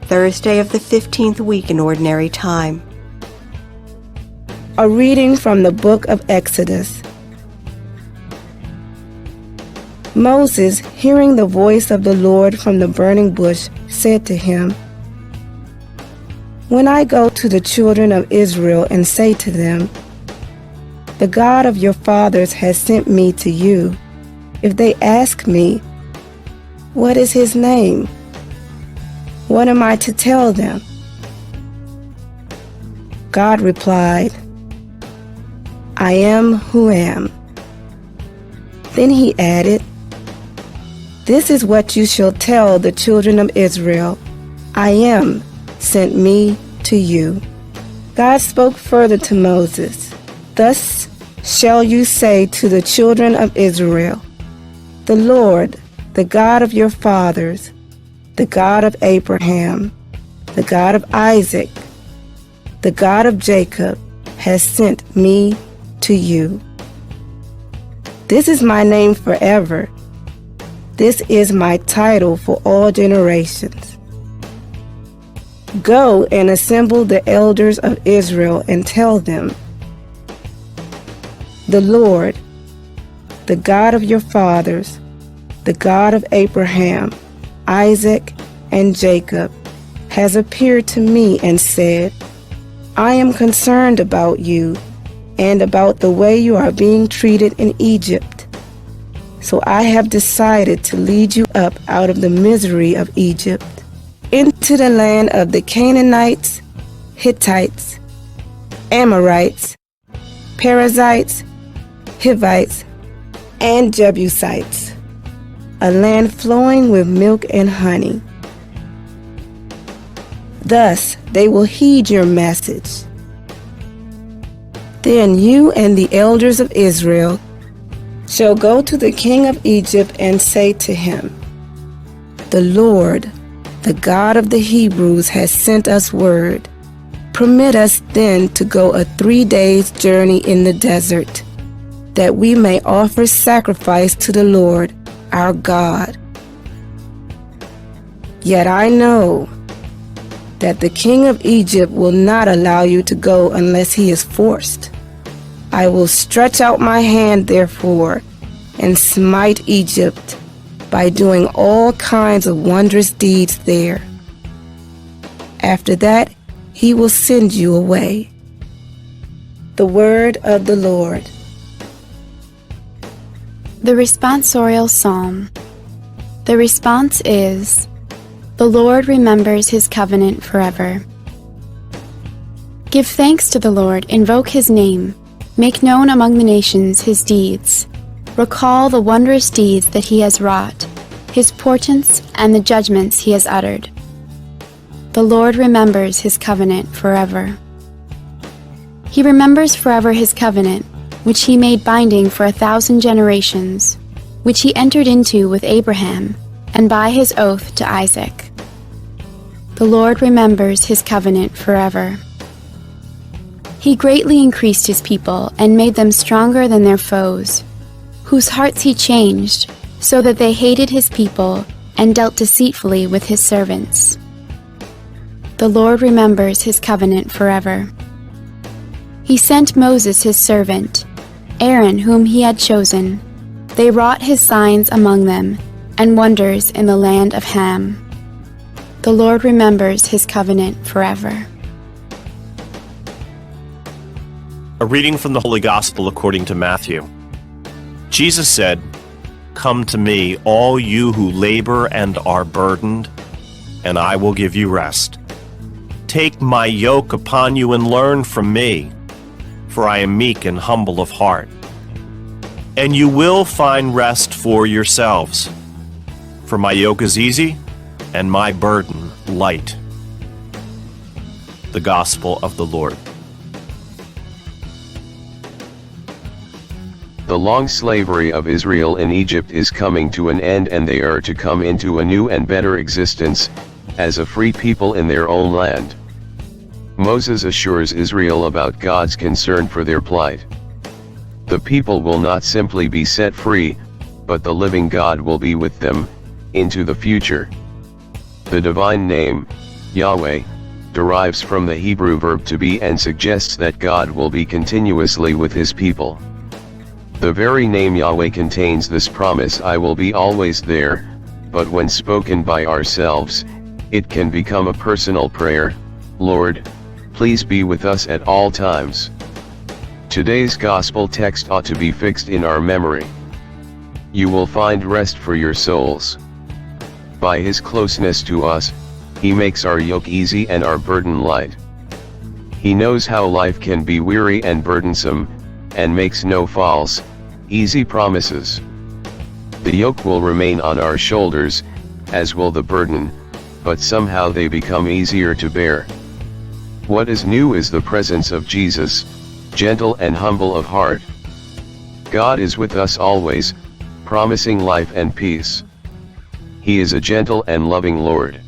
Thursday of the 15th week in Ordinary Time. A reading from the book of Exodus. Moses, hearing the voice of the Lord from the burning bush, said to him, "When I go to the children of Israel and say to them, 'The God of your fathers has sent me to you,' if they ask me, 'What is his name?' what am I to tell them?" God replied, "I am who am." Then he added, "This is what you shall tell the children of Israel, 'I am sent me to you.'" God spoke further to Moses, "Thus shall you say to the children of Israel, 'The Lord, the God of your fathers, the God of Abraham, the God of Isaac, the God of Jacob, has sent me to you.' This is my name forever. This is my title for all generations. Go and assemble the elders of Israel and tell them, 'The Lord, the God of your fathers, the God of Abraham, Isaac, and Jacob, has appeared to me and said, I am concerned about you and about the way you are being treated in Egypt. So I have decided to lead you up out of the misery of Egypt into the land of the Canaanites, Hittites, Amorites, Perizzites, Hivites, and Jebusites, a land flowing with milk and honey. Thus they will heed your message. Then you and the elders of Israel shall go to the king of Egypt and say to him, 'The Lord, the God of the Hebrews, has sent us word. Permit us then to go a 3 days' journey in the desert, that we may offer sacrifice to the Lord our God. Yet I know that the king of Egypt will not allow you to go unless he is forced. I will stretch out my hand, therefore, and smite Egypt by doing all kinds of wondrous deeds there. After that, he will send you away.'" The word of the Lord. The responsorial psalm. The response is, "The Lord remembers his covenant forever." Give thanks to the Lord, invoke his name, make known among the nations his deeds. Recall the wondrous deeds that he has wrought, his portents and the judgments he has uttered. The Lord remembers his covenant forever. He remembers forever his covenant, which he made binding for 1,000 generations, which he entered into with Abraham, and by his oath to Isaac. The Lord remembers his covenant forever. He greatly increased his people and made them stronger than their foes, whose hearts he changed, so that they hated his people and dealt deceitfully with his servants. The Lord remembers his covenant forever. He sent Moses his servant, Aaron whom he had chosen. They wrought his signs among them, and wonders in the land of Ham. The Lord remembers his covenant forever. A reading from the Holy Gospel according to Matthew. Jesus said, "Come to me, all you who labor and are burdened, and I will give you rest. Take my yoke upon you and learn from me, for I am meek and humble of heart. And you will find rest for yourselves. For my yoke is easy, and my burden light." The Gospel of the Lord. The long slavery of Israel in Egypt is coming to an end, and they are to come into a new and better existence, as a free people in their own land. Moses assures Israel about God's concern for their plight. The people will not simply be set free, but the living God will be with them, into the future. The divine name, Yahweh, derives from the Hebrew verb to be and suggests that God will be continuously with his people. The very name Yahweh contains this promise: I will be always there, but when spoken by ourselves, it can become a personal prayer: Lord, please be with us at all times. Today's gospel text ought to be fixed in our memory. You will find rest for your souls. By his closeness to us, he makes our yoke easy and our burden light. He knows how life can be weary and burdensome, and makes no false, easy promises. The yoke will remain on our shoulders, as will the burden, but somehow they become easier to bear. What is new is the presence of Jesus, gentle and humble of heart. God is with us always, promising life and peace. He is a gentle and loving Lord.